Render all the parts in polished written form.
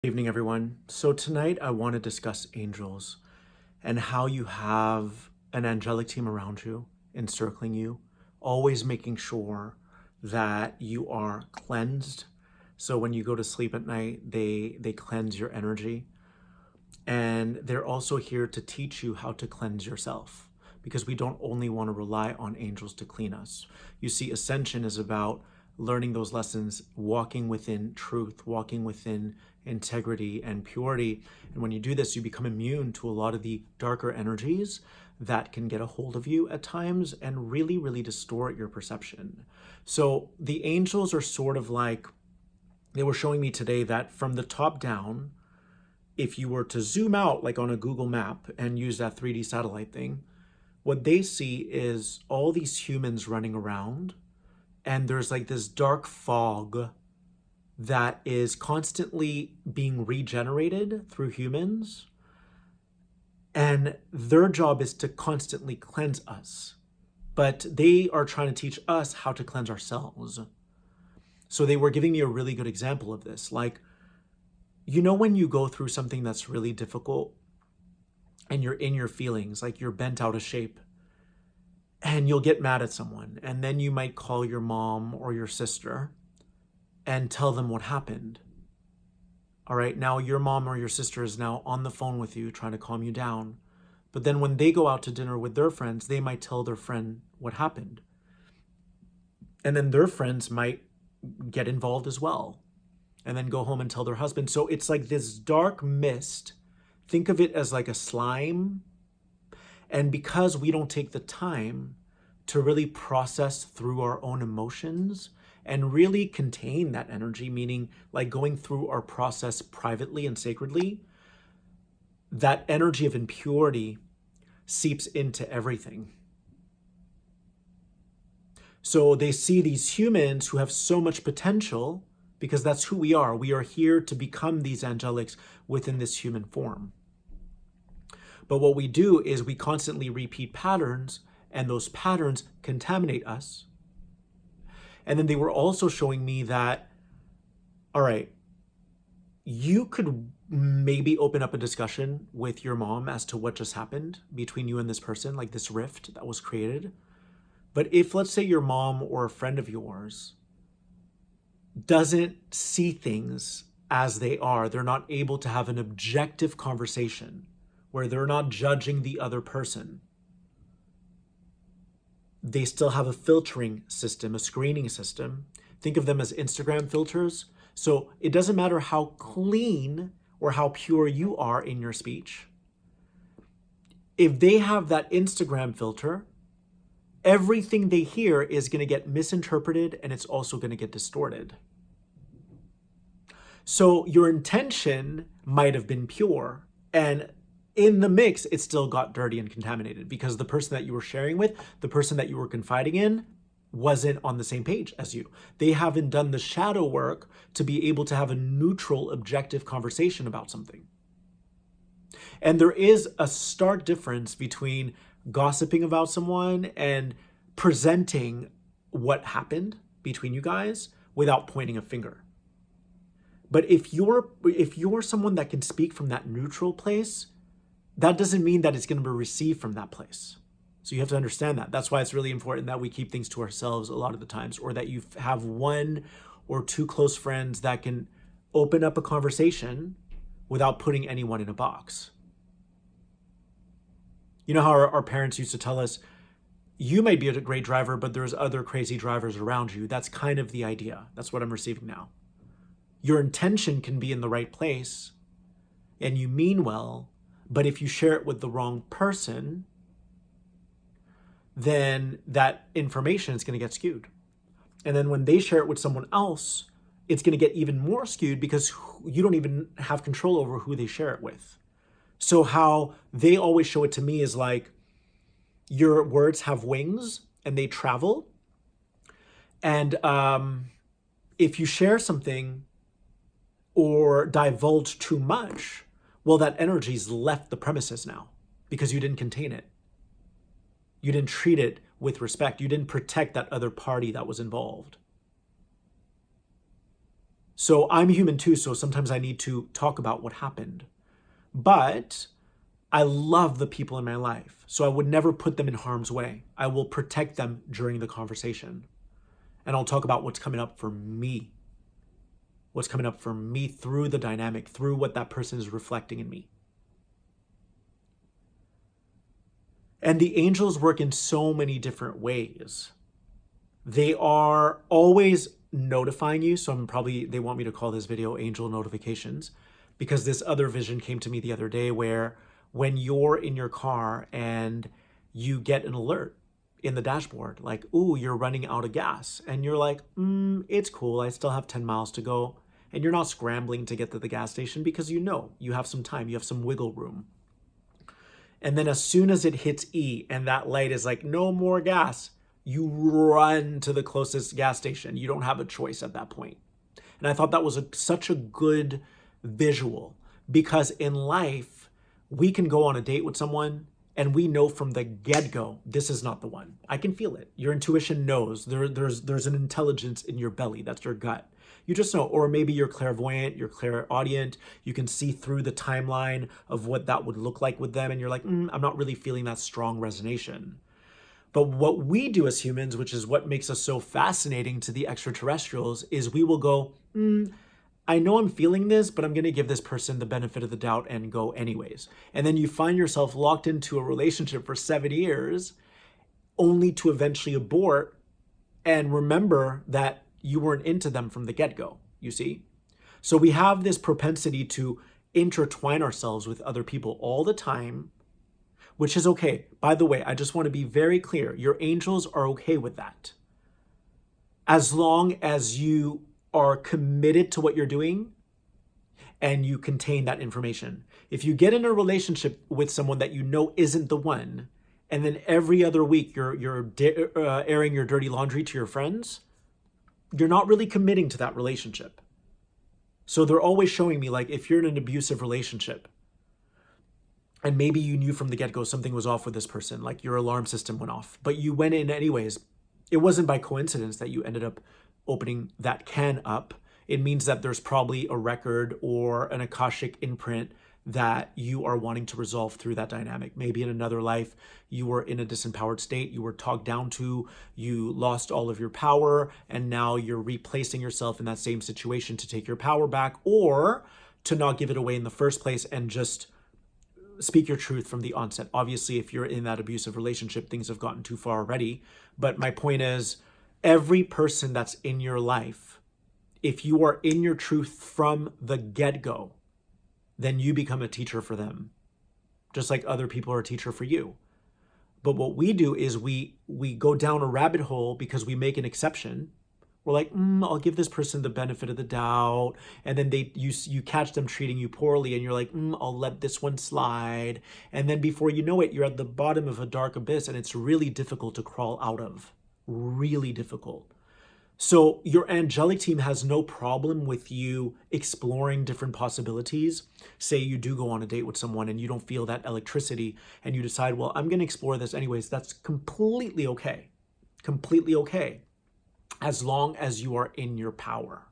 Evening, everyone. So tonight I want to discuss angels and how you have an angelic team around you, encircling you, always making sure that you are cleansed. So when you go to sleep at night, they cleanse your energy. And they're also here to teach you how to cleanse yourself, because we don't only want to rely on angels to clean us. You see, ascension is about learning those lessons, walking within truth, walking within integrity and purity. And when you do this, you become immune to a lot of the darker energies that can get a hold of you at times and really, really distort your perception. So the angels are sort of like, they were showing me today that from the top down, if you were to zoom out like on a Google map and use that 3D satellite thing, what they see is all these humans running around, and there's like this dark fog that is constantly being regenerated through humans, and their job is to constantly cleanse us. But they are trying to teach us how to cleanse ourselves. So they were giving me a really good example of this. Like, you know, when you go through something that's really difficult and you're in your feelings, like you're bent out of shape, and you'll get mad at someone, and then you might call your mom or your sister and tell them what happened. All right, now your mom or your sister is now on the phone with you trying to calm you down. But then when they go out to dinner with their friends, they might tell their friend what happened. And then their friends might get involved as well, and then go home and tell their husband. So it's like this dark mist. Think of it as like a slime. And because we don't take the time to really process through our own emotions and really contain that energy, meaning like going through our process privately and sacredly, that energy of impurity seeps into everything. So they see these humans who have so much potential, because that's who we are. We are here to become these angelics within this human form. But what we do is we constantly repeat patterns, and those patterns contaminate us. And then they were also showing me that, all right, you could maybe open up a discussion with your mom as to what just happened between you and this person, like this rift that was created. But if, let's say, your mom or a friend of yours doesn't see things as they are, they're not able to have an objective conversation where they're not judging the other person. They still have a filtering system, a screening system. Think of them as Instagram filters. So it doesn't matter how clean or how pure you are in your speech. If they have that Instagram filter, everything they hear is going to get misinterpreted, and it's also going to get distorted. So your intention might have been pure, and in the mix, it still got dirty and contaminated because the person that you were sharing with, the person that you were confiding in, wasn't on the same page as you. They haven't done the shadow work to be able to have a neutral, objective conversation about something. And there is a stark difference between gossiping about someone and presenting what happened between you guys without pointing a finger. But if you're someone that can speak from that neutral place, that doesn't mean that it's going to be received from that place. So you have to understand that. That's why it's really important that we keep things to ourselves a lot of the times, or that you have one or two close friends that can open up a conversation without putting anyone in a box. You know how our parents used to tell us, you might be a great driver, but there's other crazy drivers around you. That's kind of the idea. That's what I'm receiving now. Your intention can be in the right place and you mean well, but if you share it with the wrong person, then that information is going to get skewed. And then when they share it with someone else, it's going to get even more skewed because you don't even have control over who they share it with. So how they always show it to me is like, your words have wings and they travel. And if you share something or divulge too much, well, that energy's left the premises now because you didn't contain it. You didn't treat it with respect. You didn't protect that other party that was involved. So I'm human too, so sometimes I need to talk about what happened. But I love the people in my life, so I would never put them in harm's way. I will protect them during the conversation. And I'll talk about what's coming up for me. What's coming up for me through the dynamic, through what that person is reflecting in me. And the angels work in so many different ways. They are always notifying you. So they want me to call this video angel notifications, because this other vision came to me the other day where when you're in your car and you get an alert in the dashboard, like, ooh, you're running out of gas. And you're like, it's cool. I still have 10 miles to go. And you're not scrambling to get to the gas station because you know you have some time, you have some wiggle room. And then as soon as it hits E and that light is like, no more gas, you run to the closest gas station. You don't have a choice at that point. And I thought that was such a good visual, because in life, we can go on a date with someone and we know from the get-go, this is not the one. I can feel it. Your intuition knows. There's an intelligence in your belly. That's your gut. You just know. Or maybe you're clairvoyant, you're clairaudient. You can see through the timeline of what that would look like with them. And you're like, I'm not really feeling that strong resonation. But what we do as humans, which is what makes us so fascinating to the extraterrestrials, is we will go, I know I'm feeling this, but I'm going to give this person the benefit of the doubt and go anyways. And then you find yourself locked into a relationship for 7 years, only to eventually abort and remember that you weren't into them from the get-go, you see? So we have this propensity to intertwine ourselves with other people all the time, which is okay. By the way, I just want to be very clear. Your angels are okay with that. As long as you are committed to what you're doing and you contain that information. If you get in a relationship with someone that you know isn't the one, and then every other week you're airing your dirty laundry to your friends, you're not really committing to that relationship. So they're always showing me, like, if you're in an abusive relationship and maybe you knew from the get-go something was off with this person, like your alarm system went off, but you went in anyways, it wasn't by coincidence that you ended up opening that can up. It means that there's probably a record or an Akashic imprint that you are wanting to resolve through that dynamic. Maybe in another life, you were in a disempowered state, you were talked down to, you lost all of your power, and now you're replacing yourself in that same situation to take your power back, or to not give it away in the first place and just speak your truth from the onset. Obviously, if you're in that abusive relationship, things have gotten too far already. But my point is, every person that's in your life, if you are in your truth from the get-go, then you become a teacher for them, just like other people are a teacher for you. But what we do is we go down a rabbit hole because we make an exception. We're like, I'll give this person the benefit of the doubt. And then you catch them treating you poorly and you're like, I'll let this one slide. And then before you know it, you're at the bottom of a dark abyss and it's really difficult to crawl out of. Really difficult. So your angelic team has no problem with you exploring different possibilities. Say you do go on a date with someone and you don't feel that electricity and you decide, well, I'm going to explore this anyways. That's completely okay. Completely okay. As long as you are in your power.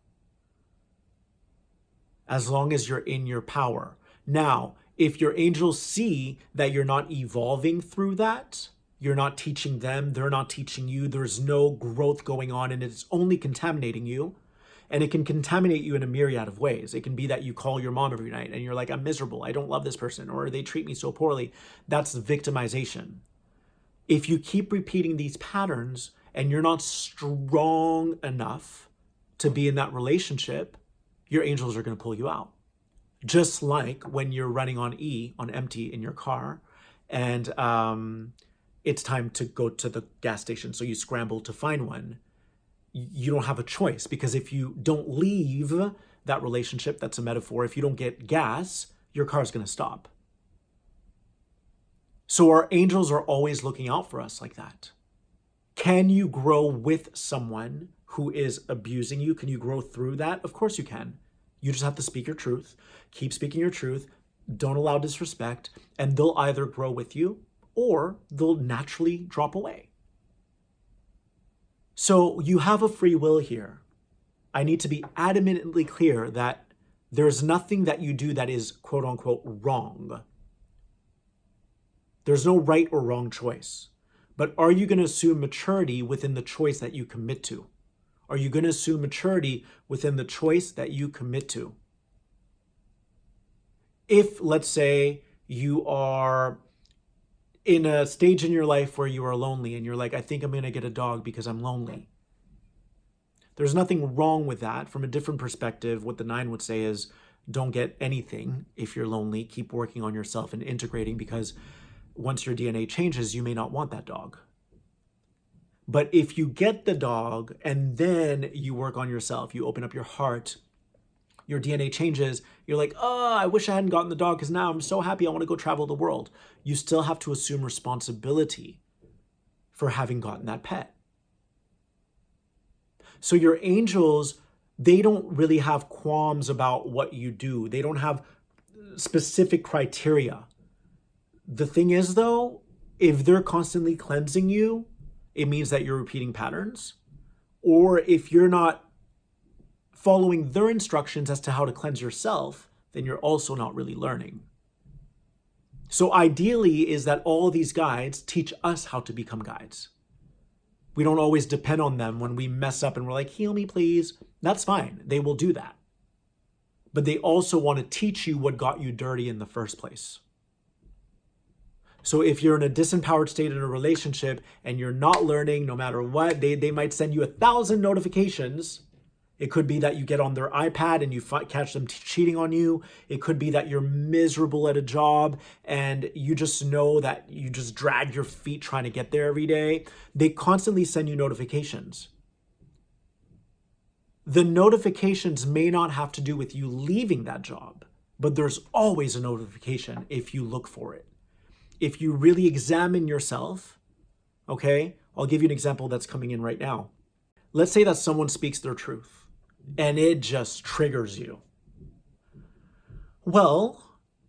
As long as you're in your power. Now, if your angels see that you're not evolving through that, you're not teaching them, they're not teaching you, there's no growth going on and it's only contaminating you. And it can contaminate you in a myriad of ways. It can be that you call your mom every night and you're like, I'm miserable, I don't love this person, or they treat me so poorly. That's victimization. If you keep repeating these patterns and you're not strong enough to be in that relationship, your angels are going to pull you out. Just like when you're running on E, on empty in your car, and it's time to go to the gas station, so you scramble to find one. You don't have a choice, because if you don't leave that relationship, that's a metaphor, if you don't get gas, your car's going to stop. So our angels are always looking out for us like that. Can you grow with someone who is abusing you? Can you grow through that? Of course you can. You just have to speak your truth. Keep speaking your truth. Don't allow disrespect. And they'll either grow with you or they'll naturally drop away. So you have a free will here. I need to be adamantly clear that there's nothing that you do that is quote unquote wrong. There's no right or wrong choice. But are you going to assume maturity within the choice that you commit to? Are you going to assume maturity within the choice that you commit to? If, let's say, you are in a stage in your life where you are lonely and you're like, I think I'm going to get a dog because I'm lonely. There's nothing wrong with that. From a different perspective, what the 9 would say is don't get anything if you're lonely. Keep working on yourself and integrating, because once your DNA changes, you may not want that dog. But if you get the dog and then you work on yourself, you open up your heart, your DNA changes, you're like, oh, I wish I hadn't gotten the dog because now I'm so happy I want to go travel the world. You still have to assume responsibility for having gotten that pet. So your angels, they don't really have qualms about what you do. They don't have specific criteria. The thing is, though, if they're constantly cleansing you, it means that you're repeating patterns. Or if you're not following their instructions as to how to cleanse yourself, then you're also not really learning. So ideally is that all these guides teach us how to become guides. We don't always depend on them when we mess up and we're like, heal me, please. That's fine. They will do that. But they also want to teach you what got you dirty in the first place. So if you're in a disempowered state in a relationship and you're not learning no matter what, they might send you 1,000 notifications. It could be that you get on their iPad and you catch them cheating on you. It could be that you're miserable at a job and you just know that you just drag your feet trying to get there every day. They constantly send you notifications. The notifications may not have to do with you leaving that job, but there's always a notification if you look for it. If you really examine yourself, okay, I'll give you an example that's coming in right now. Let's say that someone speaks their truth and it just triggers you. Well,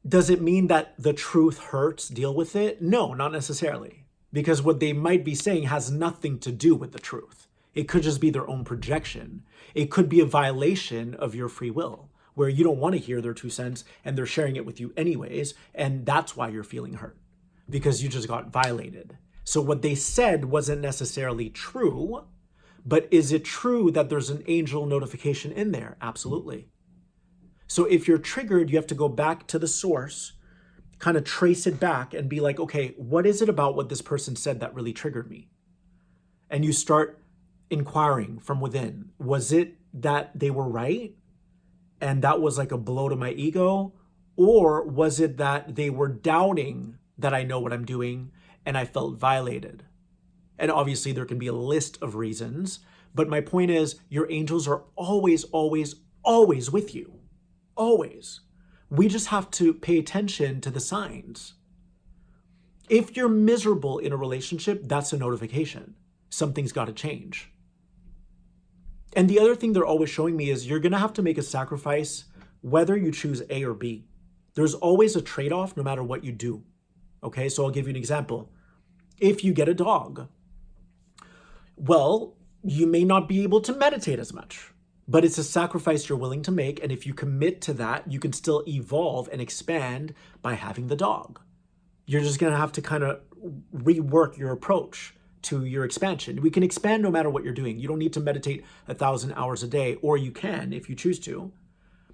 does it mean that the truth hurts? Deal with it? No, not necessarily. Because what they might be saying has nothing to do with the truth. It could just be their own projection. It could be a violation of your free will, where you don't want to hear their 2 cents and they're sharing it with you anyways, and that's why you're feeling hurt, because you just got violated. So what they said wasn't necessarily true, but is it true that there's an angel notification in there? Absolutely. So if you're triggered, you have to go back to the source, kind of trace it back and be like, okay, what is it about what this person said that really triggered me? And you start inquiring from within. Was it that they were right and that was like a blow to my ego? Or was it that they were doubting that I know what I'm doing and I felt violated? And obviously there can be a list of reasons, but my point is your angels are always, always, always with you. Always. We just have to pay attention to the signs. If you're miserable in a relationship, that's a notification. Something's got to change. And the other thing they're always showing me is you're going to have to make a sacrifice whether you choose A or B. There's always a trade-off no matter what you do. Okay, so I'll give you an example. If you get a dog, well, you may not be able to meditate as much, but it's a sacrifice you're willing to make. And if you commit to that, you can still evolve and expand by having the dog. You're just going to have to kind of rework your approach to your expansion. We can expand no matter what you're doing. You don't need to meditate 1,000 hours a day, or you can if you choose to,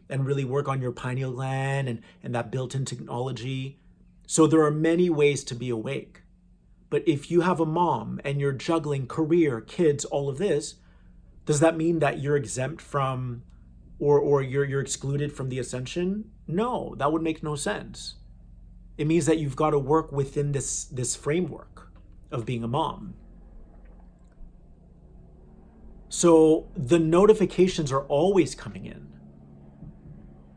and really work on your pineal gland and that built-in technology. So there are many ways to be awake. But if you have a mom and you're juggling career, kids, all of this, does that mean that you're exempt from or you're excluded from the ascension? No, that would make no sense. It means that you've got to work within this framework of being a mom. So the notifications are always coming in.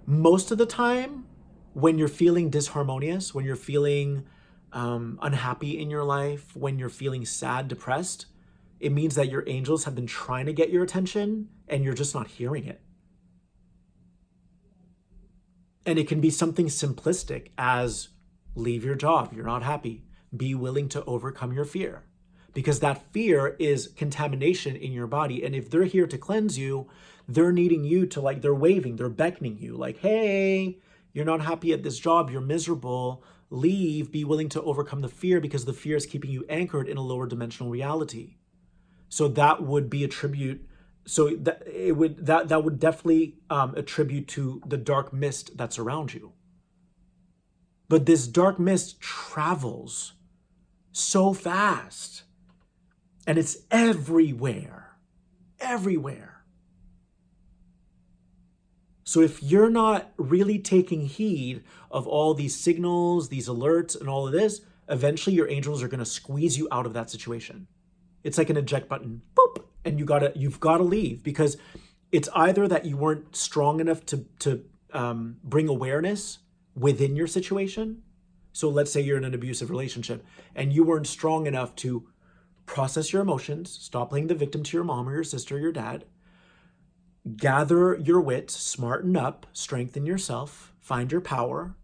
Most of the time, when you're feeling disharmonious, when you're feeling unhappy in your life, when you're feeling sad, depressed, it means that your angels have been trying to get your attention and you're just not hearing it. And it can be something simplistic as leave your job, you're not happy, be willing to overcome your fear. because that fear is contamination in your body. And if they're here to cleanse you, they're needing you to, like, they're waving, they're beckoning you, like, hey, you're not happy at this job, you're miserable, leave, be willing to overcome the fear, because the fear is keeping you anchored in a lower dimensional reality. So that would be a tribute. So that would definitely attribute to the dark mist that's around you. But this dark mist travels so fast, and it's everywhere, everywhere. So if you're not really taking heed of all these signals, these alerts, and all of this, eventually your angels are going to squeeze you out of that situation. It's like an eject button, boop, and you've got to leave, because it's either that you weren't strong enough to bring awareness within your situation. So let's say you're in an abusive relationship and you weren't strong enough to process your emotions, stop playing the victim to your mom or your sister or your dad, gather your wits, smarten up, strengthen yourself, find your power.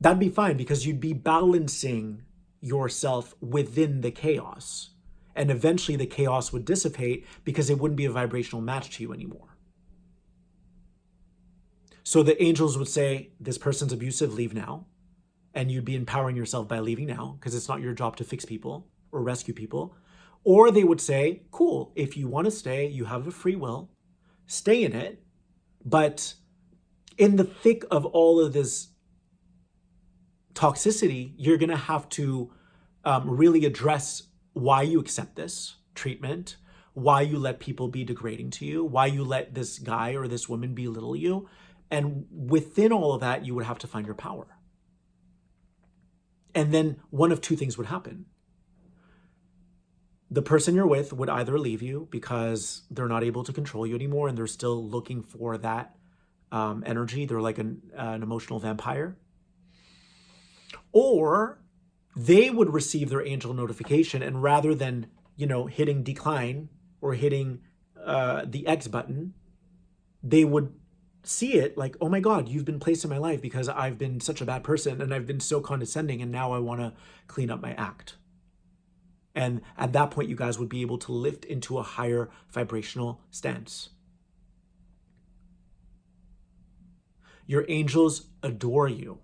That'd be fine, because you'd be balancing yourself within the chaos. And eventually the chaos would dissipate, because it wouldn't be a vibrational match to you anymore. So the angels would say, this person's abusive, leave now. And you'd be empowering yourself by leaving now, because it's not your job to fix people or rescue people. Or they would say, cool, if you want to stay, you have a free will, stay in it. But in the thick of all of this toxicity, you're going to have to really address why you accept this treatment, why you let people be degrading to you, why you let this guy or this woman belittle you. And within all of that, you would have to find your power. And then one of two things would happen. The person you're with would either leave you because they're not able to control you anymore and they're still looking for that energy. They're like an emotional vampire. Or they would receive their angel notification, and rather than, hitting decline or hitting the X button, they would see it like, oh my God, you've been placed in my life because I've been such a bad person and I've been so condescending, and now I want to clean up my act. And at that point, you guys would be able to lift into a higher vibrational stance. Your angels adore you.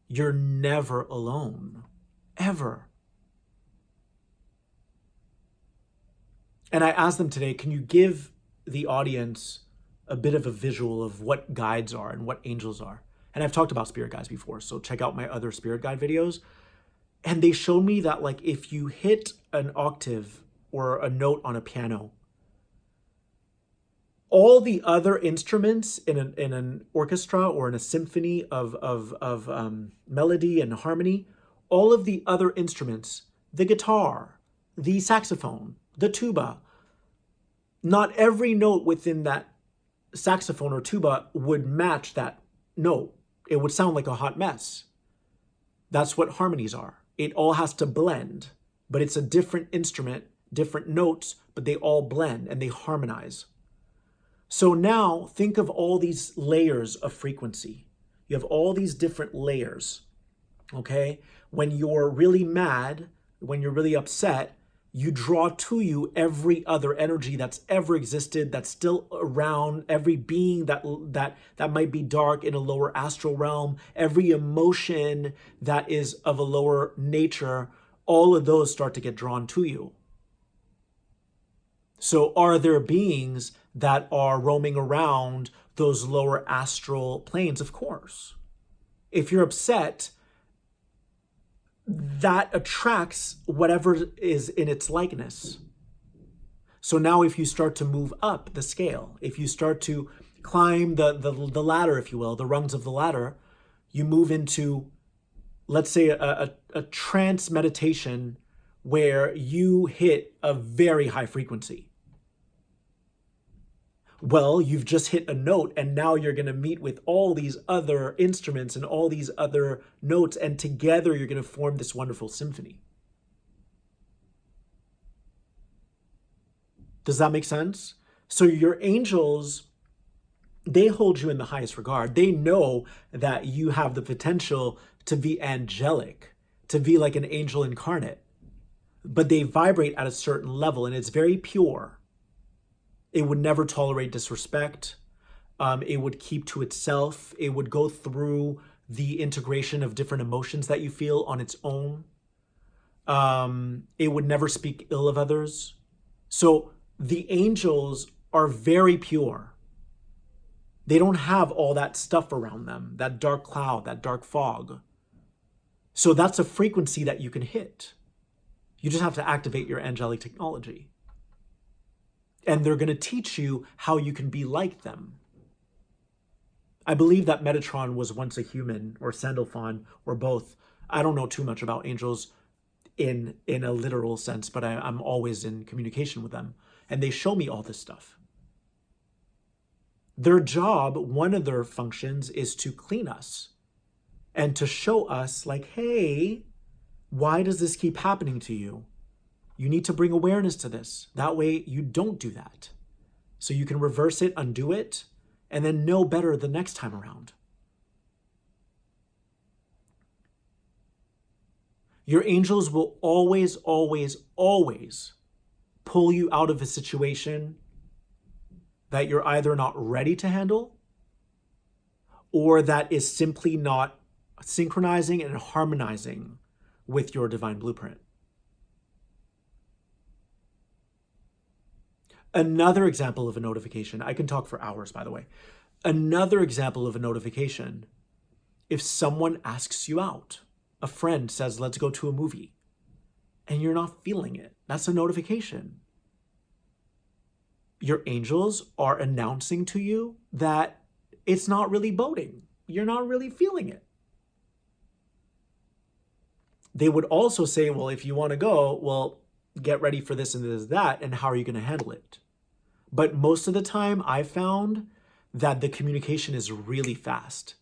You're never alone, ever. And I asked them today, can you give the audience a bit of a visual of what guides are and what angels are? And I've talked about spirit guides before, so check out my other spirit guide videos. And they showed me that, like, if you hit an octave or a note on a piano, all the other instruments in an orchestra or in a symphony of melody and harmony, all of the other instruments, the guitar, the saxophone, the tuba, not every note within that saxophone or tuba would match that note. It would sound like a hot mess. That's what harmonies are. It all has to blend, but it's a different instrument, different notes, but they all blend and they harmonize. So now think of all these layers of frequency. You have all these different layers, okay? When you're really mad, when you're really upset, you draw to you every other energy that's ever existed, that's still around, every being that might be dark in a lower astral realm, every emotion that is of a lower nature, all of those start to get drawn to you. So are there beings that are roaming around those lower astral planes? Of course. If you're upset, that attracts whatever is in its likeness. So now if you start to move up the scale, if you start to climb the ladder, if you will, the rungs of the ladder, you move into, let's say, a trance meditation where you hit a very high frequency. Well, you've just hit a note, and now you're going to meet with all these other instruments and all these other notes, and together you're going to form this wonderful symphony. Does that make sense? So your angels, they hold you in the highest regard. They know that you have the potential to be angelic, to be like an angel incarnate. but they vibrate at a certain level and it's very pure. It would never tolerate disrespect. It would keep to itself. It would go through the integration of different emotions that you feel on its own. It would never speak ill of others. So the angels are very pure. They don't have all that stuff around them, that dark cloud, that dark fog. So that's a frequency that you can hit. You just have to activate your angelic technology. And they're going to teach you how you can be like them. I believe that Metatron was once a human, or Sandalphon, or both. I don't know too much about angels in a literal sense, but I'm always in communication with them. And they show me all this stuff. Their job, one of their functions, is to clean us and to show us like, hey, why does this keep happening to you? You need to bring awareness to this. That way you don't do that. So you can reverse it, undo it, and then know better the next time around. Your angels will always, always, always pull you out of a situation that you're either not ready to handle or that is simply not synchronizing and harmonizing with your divine blueprint. Another example of a notification, I can talk for hours, by the way. Another example of a notification, if someone asks you out, a friend says, let's go to a movie, and you're not feeling it, that's a notification. Your angels are announcing to you that it's not really boding. You're not really feeling it. They would also say, well, if you want to go, well, get ready for this and this, that, and how are you going to handle it? But most of the time, I found that the communication is really fast.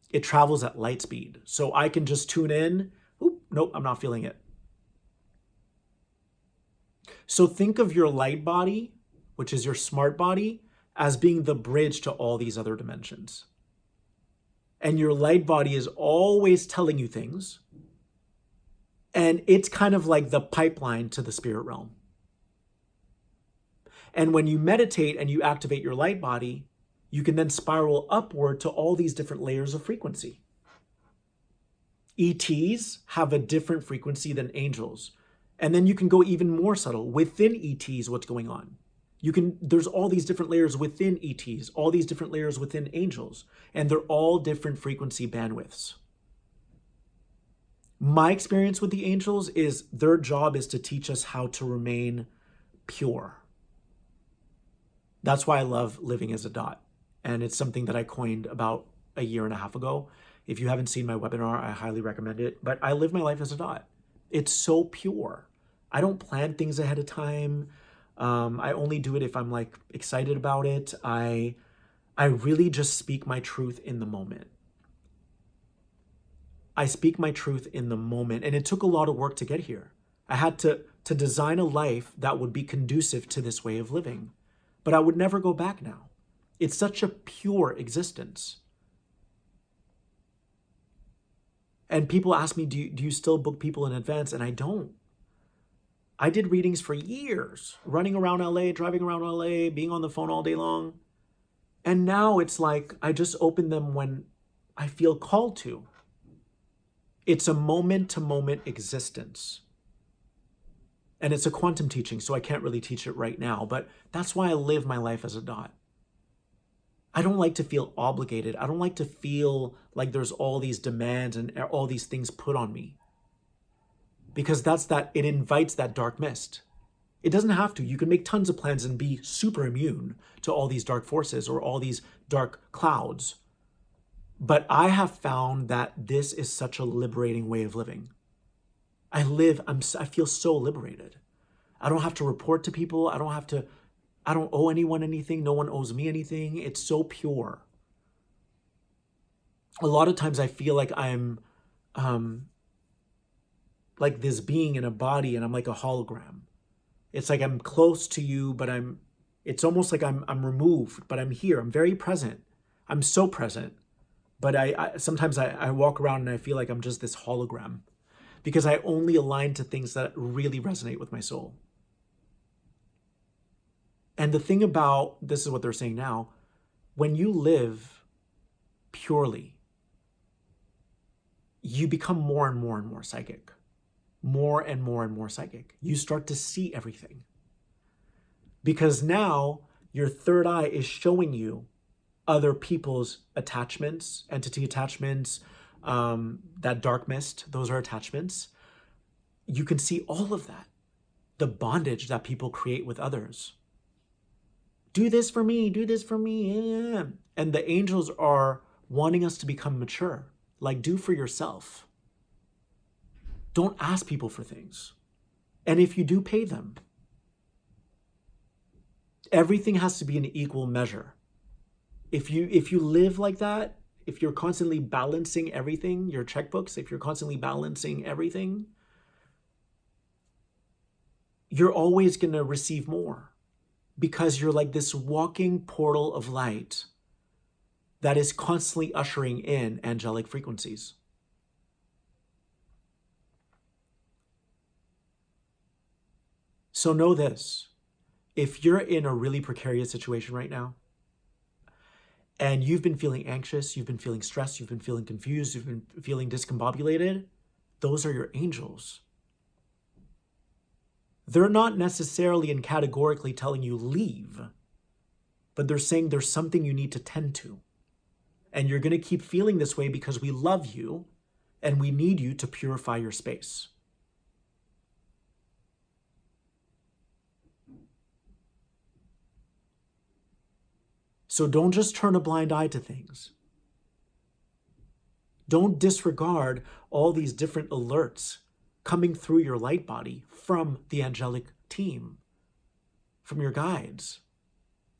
It travels at light speed. So I can just tune in. Oop, nope, I'm not feeling it. So think of your light body, which is your smart body, as being the bridge to all these other dimensions. And your light body is always telling you things. And it's kind of like the pipeline to the spirit realm. And when you meditate and you activate your light body, you can then spiral upward to all these different layers of frequency. ETs have a different frequency than angels. And then you can go even more subtle. Within ETs, what's going on? There's all these different layers within ETs, all these different layers within angels, and they're all different frequency bandwidths. My experience with the angels is their job is to teach us how to remain pure. That's why I love living as a dot. And it's something that I coined about a year and a half ago. If you haven't seen my webinar, I highly recommend it. But I live my life as a dot. It's so pure. I don't plan things ahead of time. I only do it if I'm like excited about it. I really just speak my truth in the moment. I speak my truth in the moment. And it took a lot of work to get here. I had to design a life that would be conducive to this way of living. But I would never go back now. It's such a pure existence. And people ask me, do you still book people in advance? And I don't. I did readings for years, running around LA, driving around LA, being on the phone all day long. And now it's like I just open them when I feel called to. It's a moment-to-moment existence. And it's a quantum teaching, so I can't really teach it right now, but that's why I live my life as a dot. I don't like to feel obligated. I don't like to feel like there's all these demands and all these things put on me. Because it invites that dark mist. It doesn't have to. You can make tons of plans and be super immune to all these dark forces or all these dark clouds. But I have found that this is such a liberating way of living. I feel so liberated. I don't have to report to people. I don't owe anyone anything. No one owes me anything. It's so pure. A lot of times I feel like I'm like this being in a body and I'm like a hologram. It's like I'm close to you, but it's almost like I'm removed, but I'm here. I'm very present. I'm so present. But sometimes I walk around and I feel like I'm just this hologram. because I only align to things that really resonate with my soul. And the thing about, this is what they're saying now, when you live purely, you become more and more and more psychic. More and more and more psychic. You start to see everything. Because now your third eye is showing you other people's attachments, entity attachments, that dark mist, those are attachments. You can see all of that. The bondage that people create with others. Do this for me, do this for me. Yeah. And the angels are wanting us to become mature. Like, do for yourself. Don't ask people for things. And if you do, pay them. Everything has to be an equal measure. If you live like that, if you're constantly balancing everything, your checkbooks, if you're constantly balancing everything, you're always going to receive more, because you're like this walking portal of light that is constantly ushering in angelic frequencies. So know this, if you're in a really precarious situation right now, and you've been feeling anxious, you've been feeling stressed, you've been feeling confused, you've been feeling discombobulated, those are your angels. They're not necessarily and categorically telling you leave, but they're saying there's something you need to tend to. And you're going to keep feeling this way because we love you and we need you to purify your space. So don't just turn a blind eye to things. Don't disregard all these different alerts coming through your light body from the angelic team, from your guides.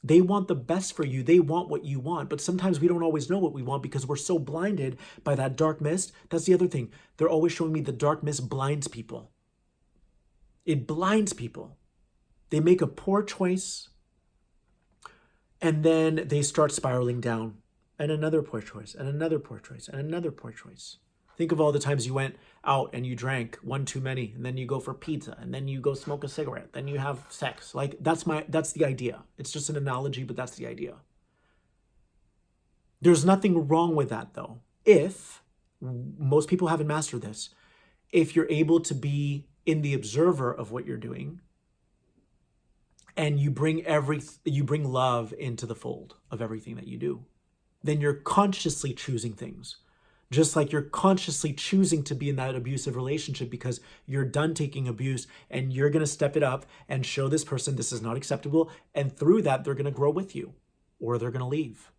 They want the best for you. They want what you want. But sometimes we don't always know what we want because we're so blinded by that dark mist. That's the other thing. They're always showing me the dark mist blinds people. It blinds people. They make a poor choice, and then they start spiraling down. And another poor choice, and another poor choice, and another poor choice. Think of all the times you went out and you drank one too many, and then you go for pizza, and then you go smoke a cigarette, then you have sex. Like, that's the idea. It's just an analogy, but that's the idea. There's nothing wrong with that, though. If, most people haven't mastered this, if you're able to be in the observer of what you're doing, and you bring love into the fold of everything that you do, then you're consciously choosing things. Just like you're consciously choosing to be in that abusive relationship because you're done taking abuse and you're going to step it up and show this person this is not acceptable. And through that, they're going to grow with you or they're going to leave.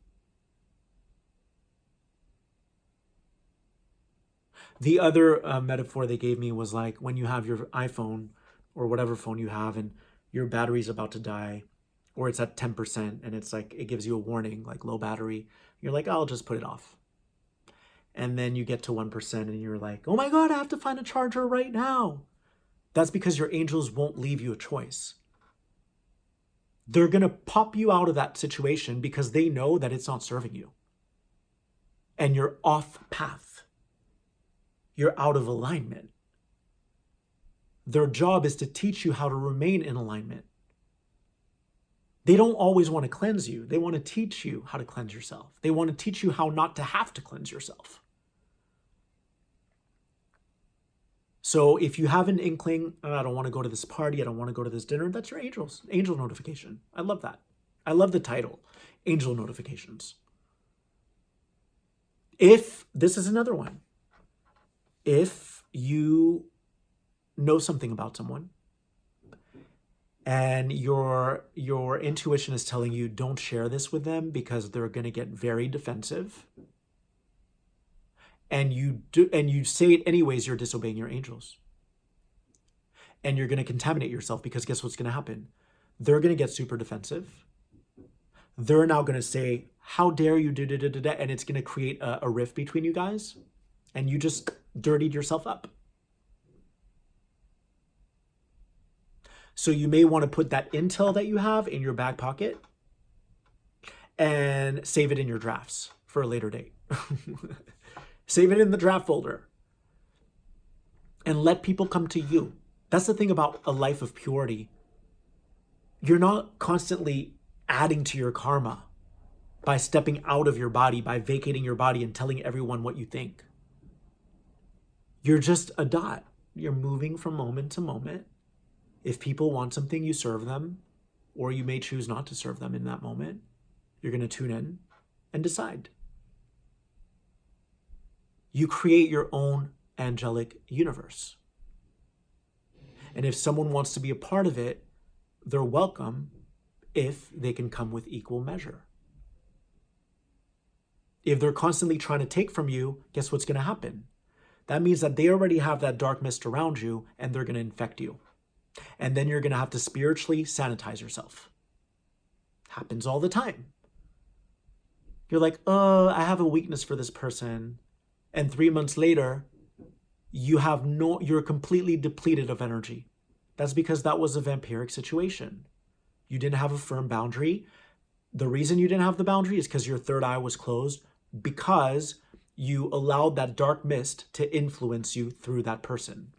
The other metaphor they gave me was like when you have your iPhone or whatever phone you have and your battery's about to die, or it's at 10% and it's like, it gives you a warning, like low battery. You're like, I'll just put it off. And then you get to 1% and you're like, oh my God, I have to find a charger right now. That's because your angels won't leave you a choice. They're going to pop you out of that situation because they know that it's not serving you. And you're off path. You're out of alignment. Their job is to teach you how to remain in alignment. They don't always want to cleanse you. They want to teach you how to cleanse yourself. They want to teach you how not to have to cleanse yourself. So if you have an inkling, oh, I don't want to go to this party, I don't want to go to this dinner, that's your angels. Angel notification. I love that. I love the title, Angel Notifications. If, this is another one, if you know something about someone and your intuition is telling you don't share this with them because they're going to get very defensive, and you say it anyways, you're disobeying your angels. And you're going to contaminate yourself because guess what's going to happen? They're going to get super defensive. They're now going to say, how dare you do da. And it's going to create a rift between you guys. And you just dirtied yourself up. So you may want to put that intel that you have in your back pocket and save it in your drafts for a later date. Save it in the draft folder. and let people come to you. That's the thing about a life of purity. You're not constantly adding to your karma by stepping out of your body, by vacating your body and telling everyone what you think. You're just a dot. You're moving from moment to moment. If people want something, you serve them, or you may choose not to serve them in that moment. You're going to tune in and decide. You create your own angelic universe. And if someone wants to be a part of it, they're welcome if they can come with equal measure. If they're constantly trying to take from you, guess what's going to happen? That means that they already have that dark mist around you and they're going to infect you. And then you're going to have to spiritually sanitize yourself. Happens all the time. You're like, I have a weakness for this person. And 3 months later, you're completely depleted of energy. That's because that was a vampiric situation. You didn't have a firm boundary. The reason you didn't have the boundary is because your third eye was closed, because you allowed that dark mist to influence you through that person.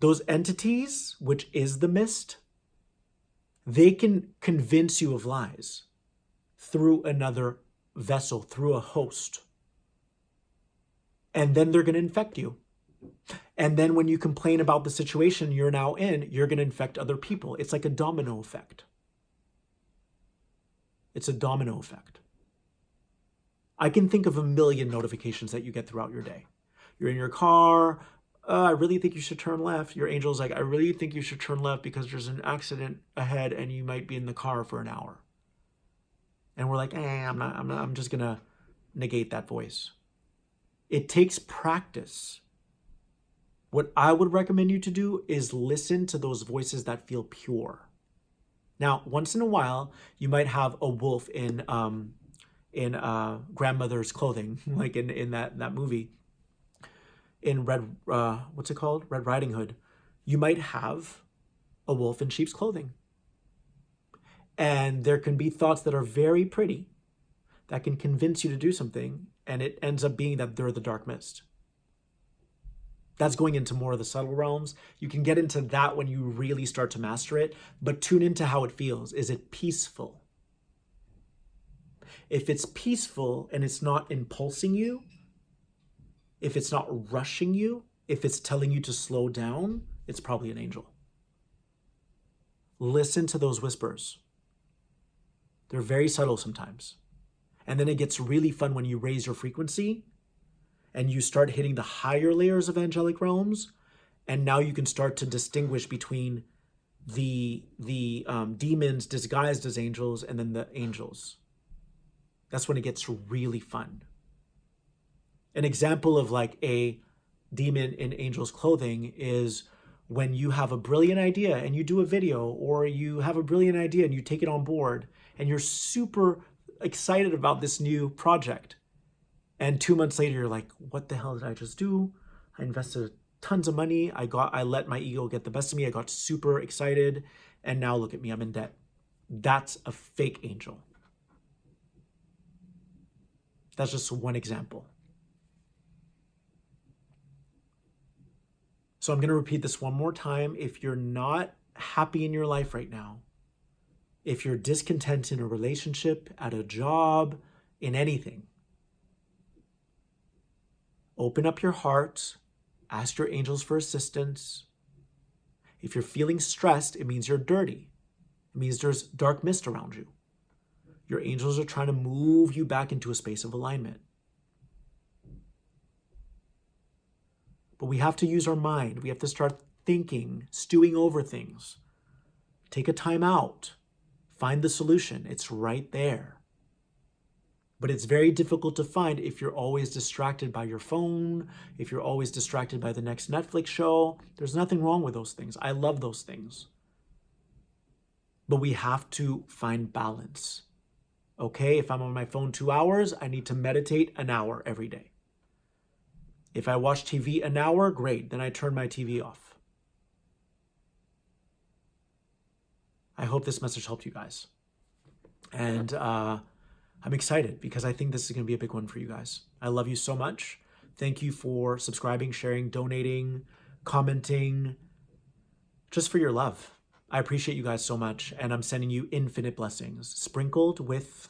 Those entities, which is the mist, they can convince you of lies through another vessel, through a host. And then they're going to infect you. And then when you complain about the situation you're now in, you're going to infect other people. It's like a domino effect. It's a domino effect. I can think of a million notifications that you get throughout your day. You're in your car. I really think you should turn left. Your angel's like, I really think you should turn left because there's an accident ahead and you might be in the car for an hour. And we're like, I'm just going to negate that voice. It takes practice. What I would recommend you to do is listen to those voices that feel pure. Now, once in a while, you might have a wolf in grandmother's clothing, like in that movie, in what's it called? Red Riding Hood. You might have a wolf in sheep's clothing. And there can be thoughts that are very pretty that can convince you to do something, and it ends up being that they're the dark mist. That's going into more of the subtle realms. You can get into that when you really start to master it, but tune into how it feels. Is it peaceful? If it's peaceful and it's not impulsing you, if it's not rushing you, if it's telling you to slow down, it's probably an angel. Listen to those whispers. They're very subtle sometimes. And then it gets really fun when you raise your frequency and you start hitting the higher layers of angelic realms. And now you can start to distinguish between the demons disguised as angels and then the angels. That's when it gets really fun. An example of like a demon in angel's clothing is when you have a brilliant idea and you do a video, or you have a brilliant idea and you take it on board and you're super excited about this new project. And 2 months later, you're like, what the hell did I just do? I invested tons of money. I let my ego get the best of me. I got super excited. And now look at me, I'm in debt. That's a fake angel. That's just one example. So I'm going to repeat this one more time. If you're not happy in your life right now, if you're discontent in a relationship, at a job, in anything, open up your heart, ask your angels for assistance. If you're feeling stressed, it means you're dirty. It means there's dark mist around you. Your angels are trying to move you back into a space of alignment. But we have to use our mind. We have to start thinking, stewing over things. Take a time out. Find the solution. It's right there. But it's very difficult to find if you're always distracted by your phone, if you're always distracted by the next Netflix show. There's nothing wrong with those things. I love those things. But we have to find balance. Okay, if I'm on my phone 2 hours, I need to meditate an hour every day. If I watch TV an hour, great. Then I turn my TV off. I hope this message helped you guys. And I'm excited because I think this is going to be a big one for you guys. I love you so much. Thank you for subscribing, sharing, donating, commenting, just for your love. I appreciate you guys so much, and I'm sending you infinite blessings, sprinkled with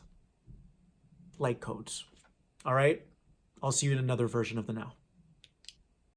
light codes. All right? I'll see you in another version of the Now.